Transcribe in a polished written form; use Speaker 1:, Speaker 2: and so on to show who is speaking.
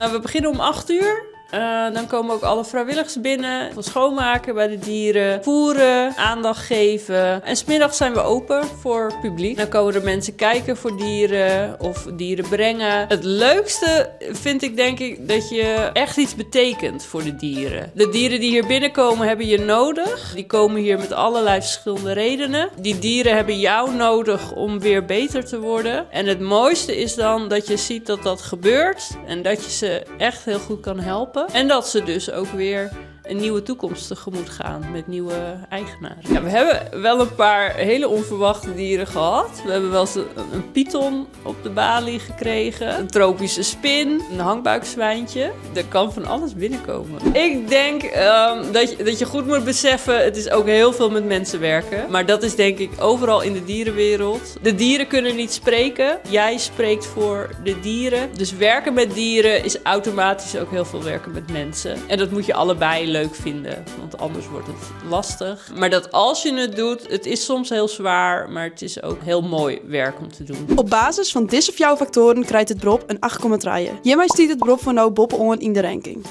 Speaker 1: We beginnen om 8 uur. Dan komen ook alle vrijwilligers binnen. Van schoonmaken bij de dieren, voeren, aandacht geven. En 's middags zijn we open voor publiek. Dan komen er mensen kijken voor dieren of dieren brengen. Het leukste vind ik denk ik dat je echt iets betekent voor de dieren. De dieren die hier binnenkomen hebben je nodig. Die komen hier met allerlei verschillende redenen. Die dieren hebben jou nodig om weer beter te worden. En het mooiste is dan dat je ziet dat dat gebeurt. En dat je ze echt heel goed kan helpen. En dat ze dus ook weer een nieuwe toekomst tegemoet gaan met nieuwe eigenaren. Ja, we hebben wel een paar hele onverwachte dieren gehad. We hebben wel eens een python op de balie gekregen. Een tropische spin. Een hangbuikzwijntje. Er kan van alles binnenkomen. Ik denk dat je goed moet beseffen, het is ook heel veel met mensen werken. Maar dat is denk ik overal in de dierenwereld. De dieren kunnen niet spreken. Jij spreekt voor de dieren. Dus werken met dieren is automatisch ook heel veel werken met mensen. En dat moet je allebei leuk vinden, want anders wordt het lastig. Maar dat als je het doet, het is soms heel zwaar, maar het is ook heel mooi werk om te doen.
Speaker 2: Op basis van deze of jouw factoren krijgt het beroep een 8,3. Hiermee stiet het beroep voor nou boven onder in de ranking.